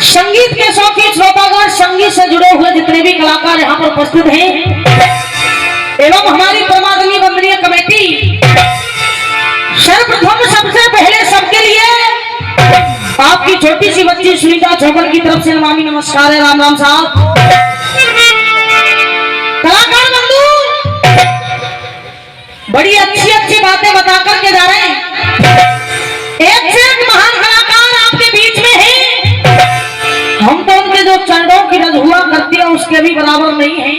संगीत के शौकीन श्रोतागण, संगीत से जुड़े हुए जितने भी कलाकार यहाँ पर उपस्थित हैं एवं हमारी परमादनी वंदनीय कमेटी, सर्वप्रथम सबसे पहले सबके लिए आपकी छोटी सी बच्ची सुनीता चौकर की तरफ से नमामि नमस्कार है। राम राम साहब। कलाकार बंधु बड़ी अच्छी अच्छी बातें बता करके जा रहे हैं। एक से एक महान कलाकार आपके बीच में है। हम तो उनके जो चरणों की रज हुआ करती है उसके भी बराबर नहीं है।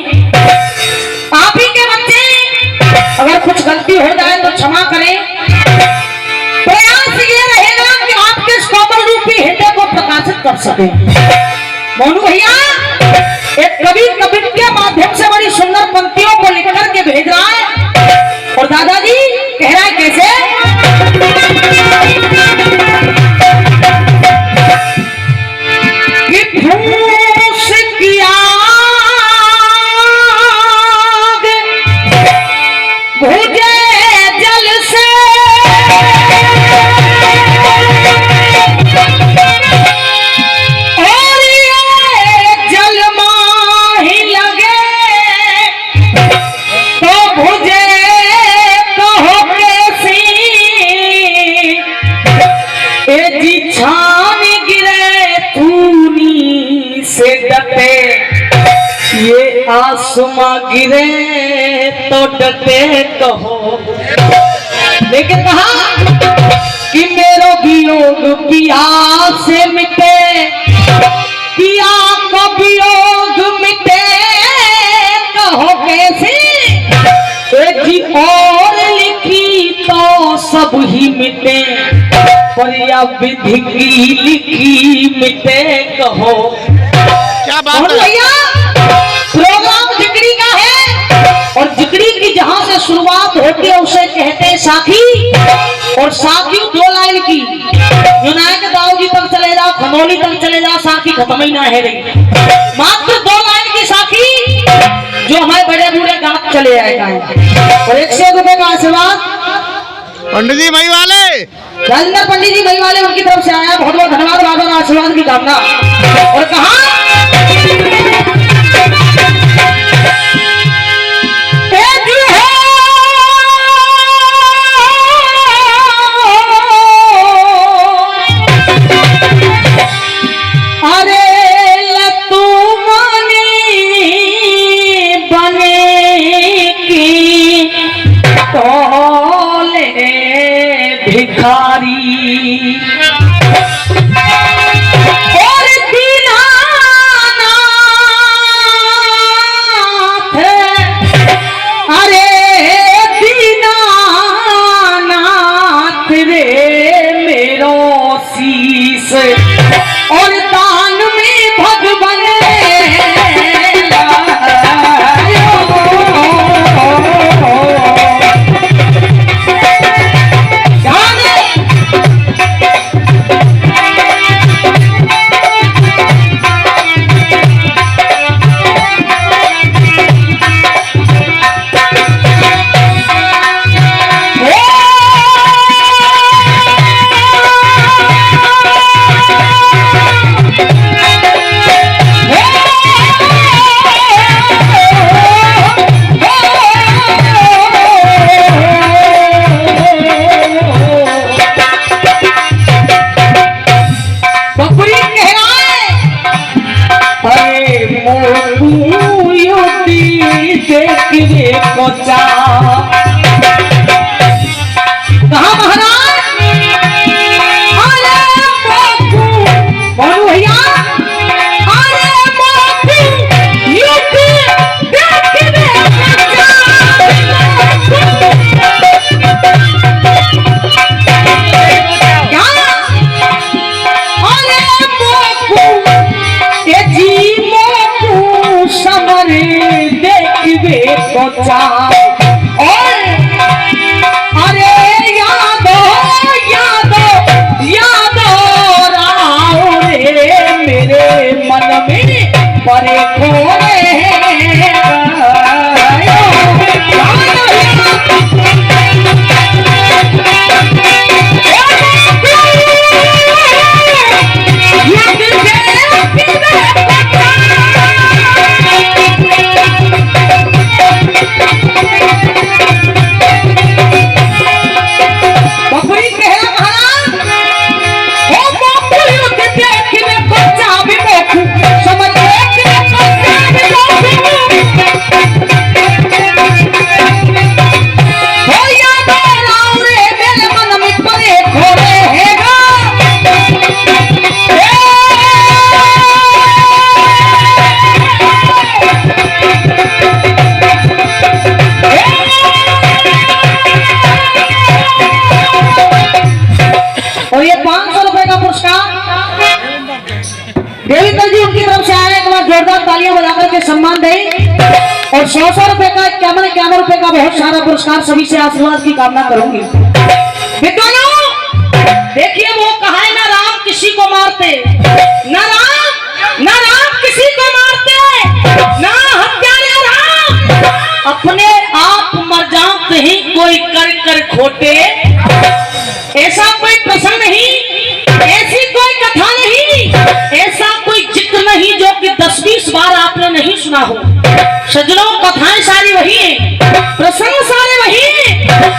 आप ही के बच्चे, अगर कुछ गलती हो जाए तो क्षमा करें। प्रयास ये रहेगा कि आपके कोमल रूपी हृदय को प्रकाशित कर सके। मोनू भैया एक कवि कविता के माध्यम से बड़ी सुंदर पंक्तियों को लिख करके भेज रहा है और दादाजी कह रहा है कैसे? ये आसमां गिरे तो डटे कहो, लेकिन कहा कि मेरो वियोग पिया से मिटे, पिया को वियोग मिटे कहो कैसे? एक ही और लिखी तो सब ही मिटे, पर या विधि की लिखी मिटे कहो। क्या बात है? प्रोग्राम जिक्री का है और जिक्री की जहां से शुरुआत होती है उसे कहते हैं साखी। और साखी दो लाइन की, विनायक दाऊ जी तक चले जाओ, खनौली तक चले जाओ, साखी खत्म ही ना है रही। मात्र दो लाइन की साखी जो हमारे बड़े बूढ़े गांव चले आएगा और 100 रुपए का आशीर्वाद पंडित जी मई वाले, राजेंद्र पंडित जी मई वाले उनकी तरफ से आया। बहुत बहुत धन्यवाद, बाबा आशीर्वाद की कामना। और कहा भिखारी और दीनानाथ, अरे दीनानाथ रे मेरो शीस और दान में भगवान कहा महाराज भैया अरे यादो यादो यादो राव रे मेरे मन में परे खोरे याद देवीकर जी उनकी तरफ से आए, एक बार जोरदार तालियां बजाकर के सम्मान दें और 100 रुपए का 51 रुपए का बहुत सारा पुरस्कार सभी से आशीर्वाद की कामना करूंगी। विद्वानों देखिए, वो कहा है ना राम किसी को मारते, ना राम किसी को मारते, ना हत्यारे राम अपने आप मर जाते ही कोई कर कर खोटे। ऐसा कोई प्रसंग नहीं, ऐसी कोई कथा नहीं, ऐसा कोई जिक्र नहीं जो कि 10-20 बार आपने नहीं सुना हो। सज्जनों, कथाएं सारी वही है, प्रसंग सारे वही है,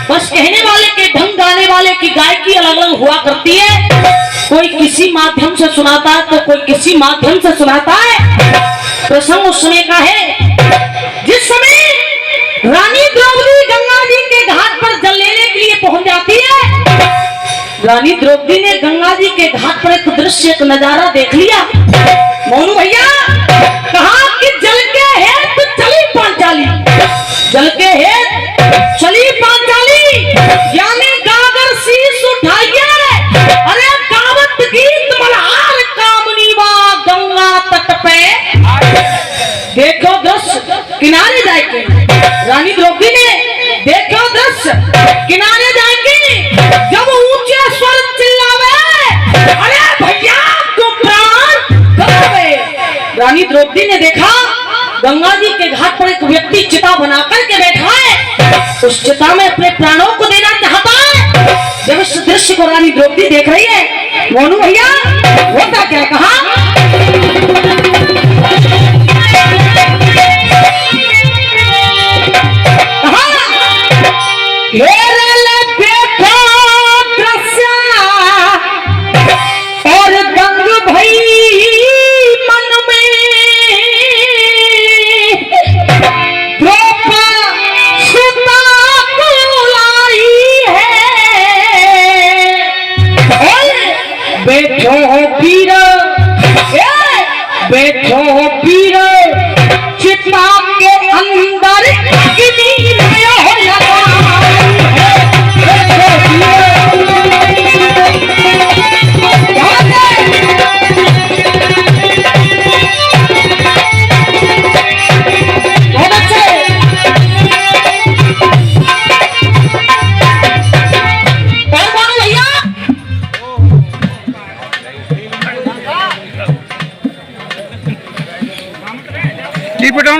बस कहने वाले के ढंग, गाने वाले की गायकी अलग अलग हुआ करती है। कोई किसी माध्यम से सुनाता है तो कोई किसी माध्यम से सुनाता है। प्रसंग उस समय का है जिस समय रानी द्रौपदी गंगा जी के घाट पर जल लेने के लिए पहुंच जाती है। रानी द्रौपदी ने गंगा जी के घाट पर एक दृश्य, एक नजारा देख लिया। मोनू भैया कहा कि जल के है तो चली पांचाली, जल के है चली पांचाली, यानी गागर शीश उठाइए, अरे गावत गीत मल्हार कामनी बा गंगा तट पे। देखो दृश्य किनारे जाके रानी द्रौपदी ने देखो दृश्य किनारे जाके जब ऊंचे स्वर चिल्लावे, अरे भैया तू प्राण गवावे। रानी द्रौपदी ने देखा गंगा जी के घाट पर एक व्यक्ति चिता बना करके बैठा है, उस चिता में अपने प्राणों को देना चाहता है। जब इस दृश्य को रानी द्रौपदी देख रही है, मोनू भैया होता क्या कहा, और गंग भई मन में द्रौपदी सुता को लाई है, बैठो पीर, बैठो पीर चिता के अंदर अग्नि हो लगा।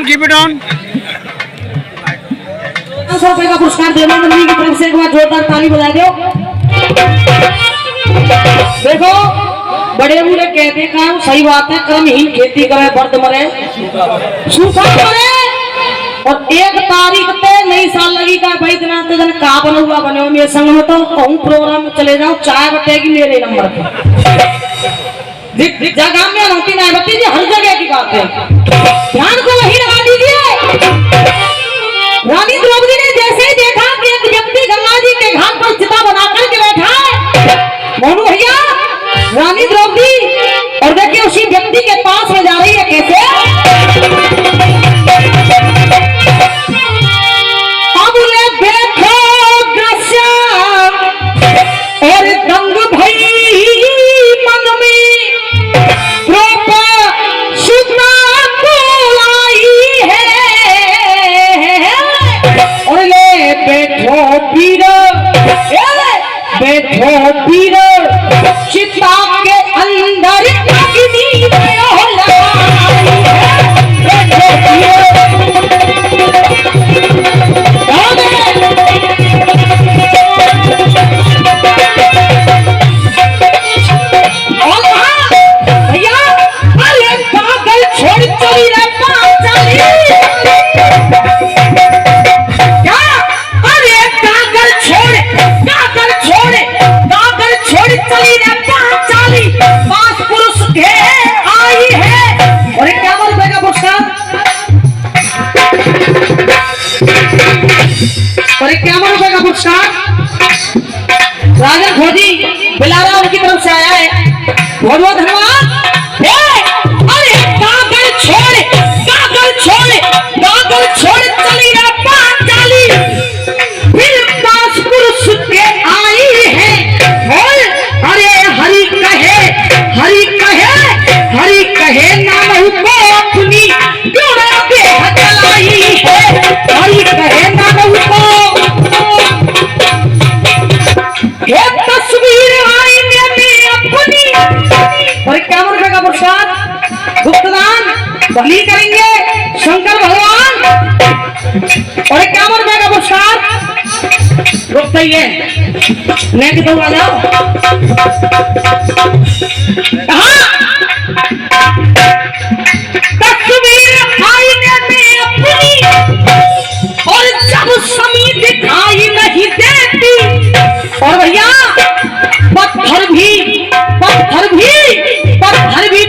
Keep it on. 100 रुपए का पुरस्कार देवा मंडली की तरफ से एक बार जोरदार ताली बजा दो। देखो बड़े बूढ़े कहते काम सही बात है, कर्महीन खेती करे बर्द मरे सूखा मरे। और 1 तारीख पे नई साल लगी का भाई दिन जन का बना हुआ बने मेरे संग में, तो कहूँ प्रोग्राम में चले जाओ, चाय बटेगी मेरे नंबर पे। जगह में होती नहीं बत्ती जी, हर जगह की बात है, ध्यान को वही लगा दीजिए। रानी द्रौपदी ने जैसे ही देखा कि एक व्यक्ति गंगा जी के घाट पर चिता बना करके बैठा है, मोनू भैया रानी द्रौपदी और देखिए उसी व्यक्ति के पास में जा रही है। कैसे अब ले देखो दृश्य और गंग भई मन में द्रौपदी सुता को लाई है, और ले बैठो पीर, बैठो पीर चिता के अंदर अग्नि हो लगाई है, बैठो पीर। भैया अरे पागल छोड़ चली रे पांचाली, क्या अरे पागल छोड़ चली रे पांचाली, 5 पुरुष घेर आई है। और 51 रुपए का पुरस्कार, और 51 रुपए का पुरस्कार राजन खोजी बिलारा उनकी तरफ से आया है, बहुत बहुत धन्यवाद। अरे पागल छोड़ चली रे पांचाली, फिर 5 पुरुष के आई है। और अरे हरि कहे नमस्कार गुप्तदान बलि करेंगे शंकर भगवान और 51 रुपए का पुरस्कार रुक जाइए नेक तो आ जाओ तस्वीर आईने में अपनी और जब समी दिखाई नहीं देती और भैया पत्थर भी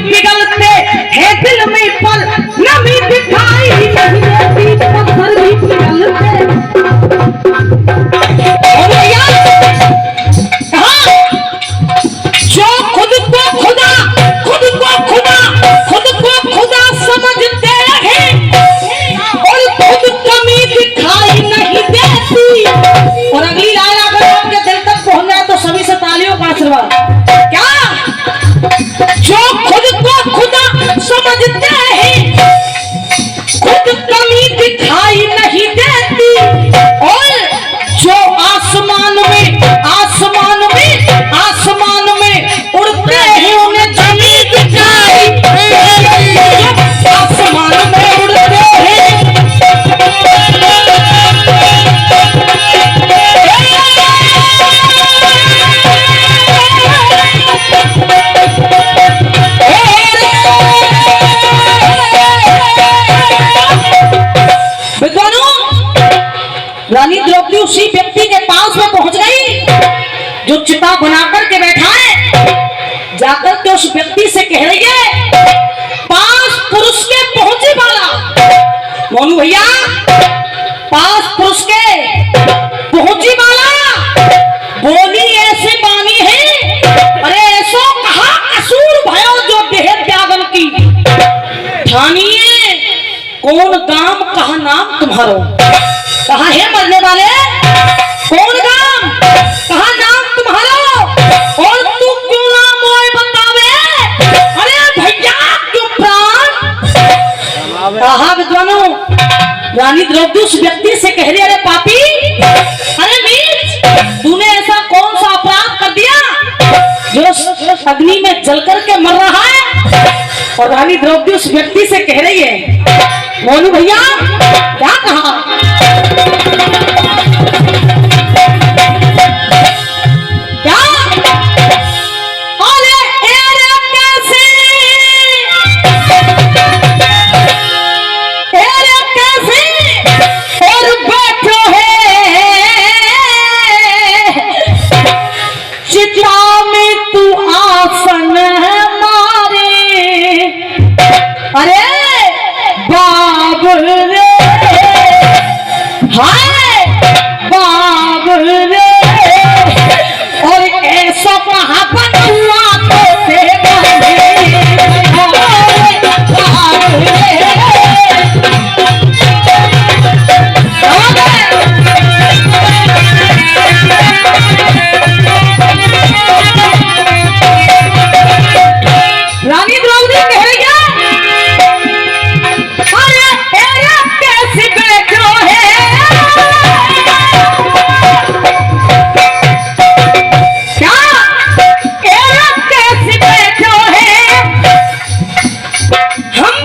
पिघलते हैं दिल में पर नमी दिखाई नहीं देती पत्थर भी पिघलते और भैया जो खुद को खुदा समझते हैं और खुद कमी दिखाई नहीं देती और अगली लाइन अगर आपके दिल तक पहुंच जाए तो सभी से तालियों का आशीर्वाद क्या जो खुद को खुदा समझते हैं खुद कमी दिखाई नहीं देती और जो आसमान में उड़ते हैं उन्हें जमीन दिखाई आसमान में उड़ते हैं विद्वानों रानी द्रौपदी उसी व्यक्ति के पास में पहुंच गई जो चिता बनाकर के बैठा है जाकर के उस व्यक्ति से कह रही है 5 पुरुष के पहुंचे वाला मोनू भैया 5 पुरुष के पहुंची वाला बोली ऐसे बानी है अरे ऐसो कहा कसूर भयो जो देह त्यागन की ठानिए कौन काम कहा नाम तुम्हारो कहा है मरने वाले कौन काम कहा नाम तुम्हारा और तू क्यों ना मोए बतावे अरे भैया क्यों प्राण कहा विद्वानों रानी द्रौपदी उस व्यक्ति से कह रही अरे पापी अरे नीच तूने ऐसा कौन सा अपराध कर दिया जो अग्नि में जल करके मर रहा है और रानी द्रौपदी उस व्यक्ति से कह रही है मोनू भैया क्या कहा क्या अरे कैसे और बैठो है चिता में तू आसन मारे अरे बाबुल रे हाय बाबुल रे और ऐसा कहा बनुआ तो देगा बाबुल रे रानी द्रौपदी कह रही है कैसे बैठो है क्या कैसे बैठो है हम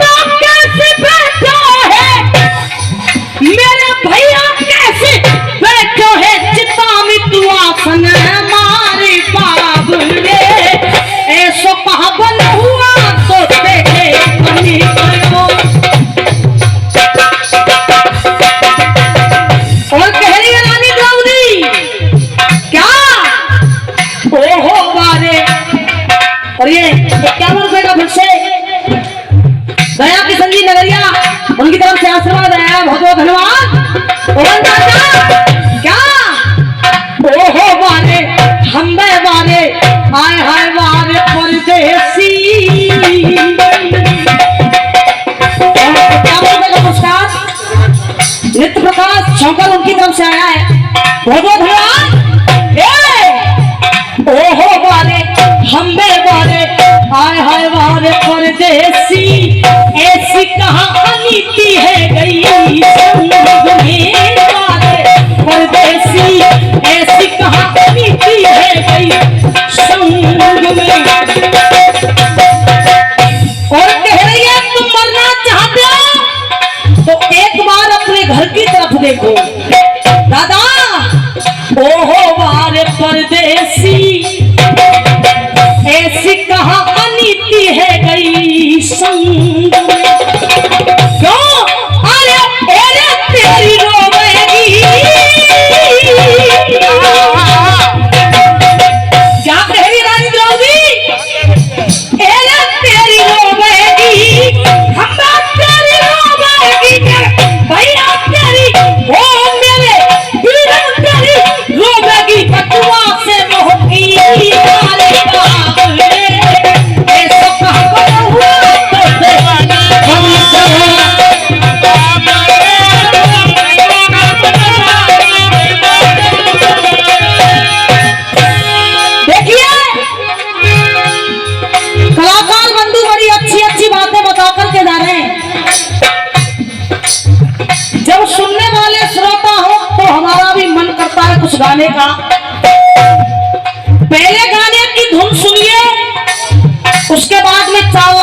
कैसे बैठो है मेरे भैया कैसे बैठो है चिता में तू आसन मारे बाबू रे ऐसो कहा बन हुआ तो देखे अपनी को और कह रही है रानी द्रौपदी क्या ओहो बारे और ये 51 रुपए का फिर से गया किशन जी नगरिया उनकी तरफ से आशीर्वाद आया बहुत बहुत धन्यवाद और क्या ओहो बारे हम बारे हाय हाय बारे परदेसी 51 रुपए का पुरस्कार नित्य प्रकाश शंकर उनकी तरफ से आया है बहुत बहुत धन्यवाद ओहो वाले हम वाले हाय हाय वाले परदेसी ऐसी कहाँ नीति है गई परदेसी ऐसी कहाँ नीति है गई संग में गाने का। पहले गाने की धुन सुनिए, उसके बाद में चावल